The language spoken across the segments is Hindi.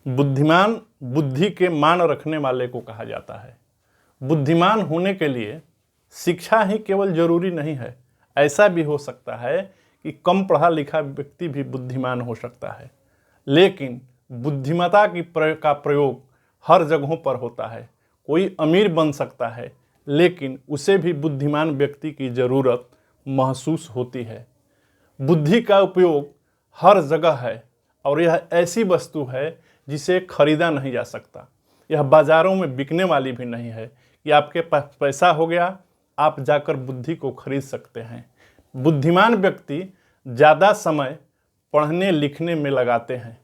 बुद्धिमान बुद्धि के मान रखने वाले को कहा जाता है। बुद्धिमान होने के लिए शिक्षा ही केवल जरूरी नहीं है, ऐसा भी हो सकता है कि कम पढ़ा लिखा व्यक्ति भी बुद्धिमान हो सकता है। लेकिन बुद्धिमत्ता का प्रयोग हर जगहों पर होता है। कोई अमीर बन सकता है, लेकिन उसे भी बुद्धिमान व्यक्ति की ज़रूरत महसूस होती है। बुद्धि का उपयोग हर जगह है और यह ऐसी वस्तु है जिसे खरीदा नहीं जा सकता। यह बाज़ारों में बिकने वाली भी नहीं है कि आपके पास पैसा हो गया, आप जाकर बुद्धि को खरीद सकते हैं। बुद्धिमान व्यक्ति ज़्यादा समय पढ़ने लिखने में लगाते हैं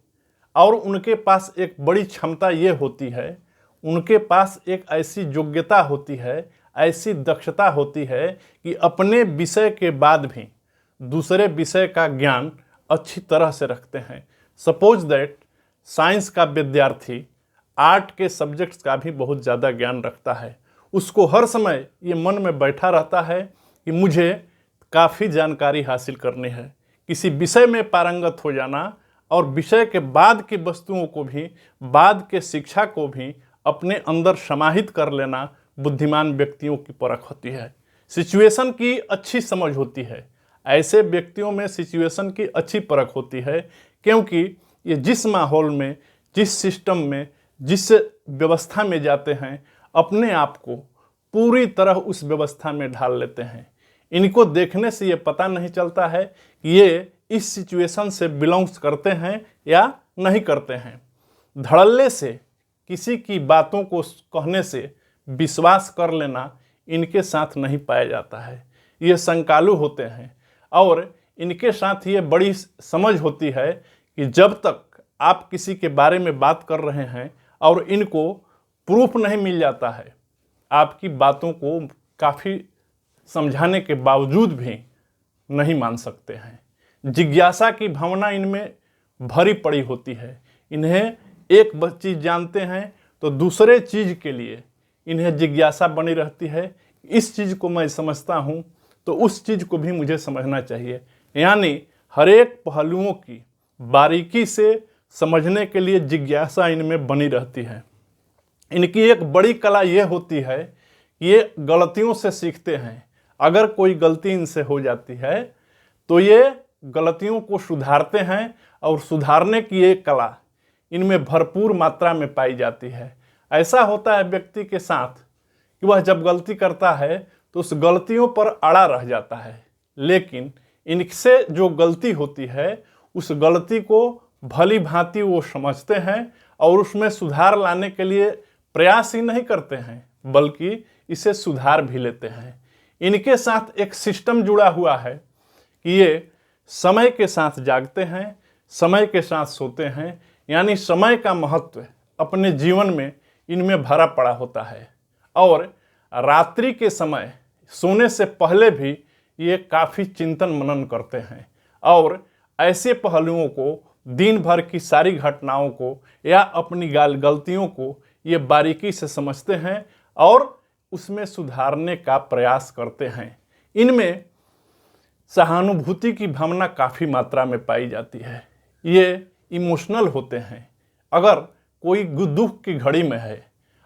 और उनके पास एक बड़ी क्षमता ये होती है, उनके पास एक ऐसी योग्यता होती है, ऐसी दक्षता होती है कि अपने विषय के बाद भी दूसरे विषय का ज्ञान अच्छी तरह से रखते हैं। सपोज दैट साइंस का विद्यार्थी आर्ट के सब्जेक्ट्स का भी बहुत ज़्यादा ज्ञान रखता है। उसको हर समय ये मन में बैठा रहता है कि मुझे काफ़ी जानकारी हासिल करनी है। किसी विषय में पारंगत हो जाना और विषय के बाद की वस्तुओं को भी, बाद के शिक्षा को भी अपने अंदर समाहित कर लेना बुद्धिमान व्यक्तियों की परख होती है। सिचुएशन की अच्छी समझ होती है। ऐसे व्यक्तियों में सिचुएशन की अच्छी परख होती है, क्योंकि ये जिस माहौल में, जिस सिस्टम में, जिस व्यवस्था में जाते हैं, अपने आप को पूरी तरह उस व्यवस्था में ढाल लेते हैं। इनको देखने से ये पता नहीं चलता है कि ये इस सिचुएशन से बिलोंग्स करते हैं या नहीं करते हैं। धड़ल्ले से किसी की बातों को कहने से विश्वास कर लेना इनके साथ नहीं पाया जाता है। ये शंकालु होते हैं और इनके साथ ये बड़ी समझ होती है कि जब तक आप किसी के बारे में बात कर रहे हैं और इनको प्रूफ नहीं मिल जाता है, आपकी बातों को काफ़ी समझाने के बावजूद भी नहीं मान सकते हैं। जिज्ञासा की भावना इनमें भरी पड़ी होती है। इन्हें एक चीज़ जानते हैं तो दूसरे चीज़ के लिए इन्हें जिज्ञासा बनी रहती है। इस चीज़ को मैं समझता हूँ तो उस चीज़ को भी मुझे समझना चाहिए। यानी हर एक पहलुओं की बारीकी से समझने के लिए जिज्ञासा इनमें बनी रहती है। इनकी एक बड़ी कला ये होती है कि ये गलतियों से सीखते हैं। अगर कोई गलती इनसे हो जाती है तो ये गलतियों को सुधारते हैं और सुधारने की एक कला इनमें भरपूर मात्रा में पाई जाती है। ऐसा होता है व्यक्ति के साथ कि वह जब गलती करता है तो उस गलतियों पर अड़ा रह जाता है, लेकिन इनसे जो गलती होती है उस गलती को भली भांति वो समझते हैं और उसमें सुधार लाने के लिए प्रयास ही नहीं करते हैं, बल्कि इसे सुधार भी लेते हैं। इनके साथ एक सिस्टम जुड़ा हुआ है कि ये समय के साथ जागते हैं, समय के साथ सोते हैं। यानी समय का महत्व अपने जीवन में इनमें भरा पड़ा होता है और रात्रि के समय सोने से पहले भी ये काफ़ी चिंतन मनन करते हैं और ऐसे पहलुओं को, दिन भर की सारी घटनाओं को या अपनी गलतियों को ये बारीकी से समझते हैं और उसमें सुधारने का प्रयास करते हैं। इनमें सहानुभूति की भावना काफ़ी मात्रा में पाई जाती है। ये इमोशनल होते हैं। अगर कोई दुख की घड़ी में है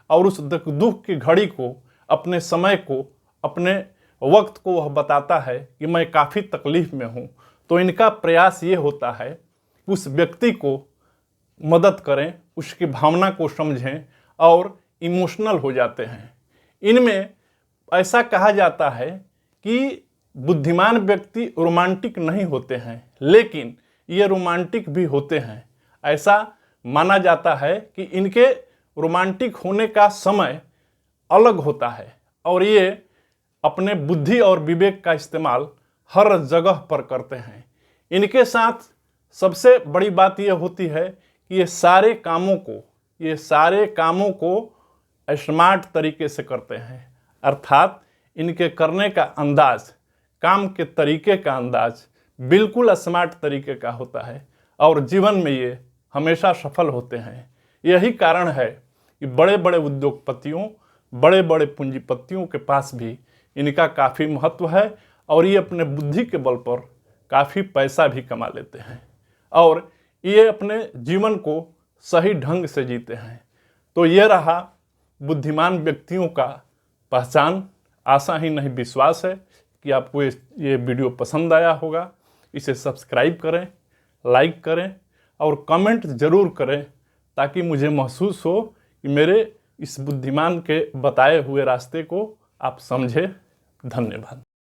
और उस दुख की घड़ी को, अपने समय को, अपने वक्त को वह बताता है कि मैं काफ़ी तकलीफ़ में हूँ, तो इनका प्रयास ये होता है कि उस व्यक्ति को मदद करें, उसकी भावना को समझें और इमोशनल हो जाते हैं। इनमें ऐसा कहा जाता है कि बुद्धिमान व्यक्ति रोमांटिक नहीं होते हैं, लेकिन ये रोमांटिक भी होते हैं। ऐसा माना जाता है कि इनके रोमांटिक होने का समय अलग होता है और ये अपने बुद्धि और विवेक का इस्तेमाल हर जगह पर करते हैं। इनके साथ सबसे बड़ी बात यह होती है कि ये सारे कामों को स्मार्ट तरीके से करते हैं। अर्थात इनके करने का अंदाज, काम के तरीके का अंदाज बिल्कुल स्मार्ट तरीके का होता है और जीवन में ये हमेशा सफल होते हैं। यही कारण है कि बड़े बड़े उद्योगपतियों, बड़े बड़े पूंजीपतियों के पास भी इनका काफ़ी महत्व है और ये अपने बुद्धि के बल पर काफ़ी पैसा भी कमा लेते हैं और ये अपने जीवन को सही ढंग से जीते हैं। तो ये रहा बुद्धिमान व्यक्तियों का पहचान। आशा ही नहीं विश्वास है कि आपको ये वीडियो पसंद आया होगा। इसे सब्सक्राइब करें, लाइक करें और कमेंट ज़रूर करें, ताकि मुझे महसूस हो कि मेरे इस बुद्धिमान के बताए हुए रास्ते को आप समझे। धन्यवाद।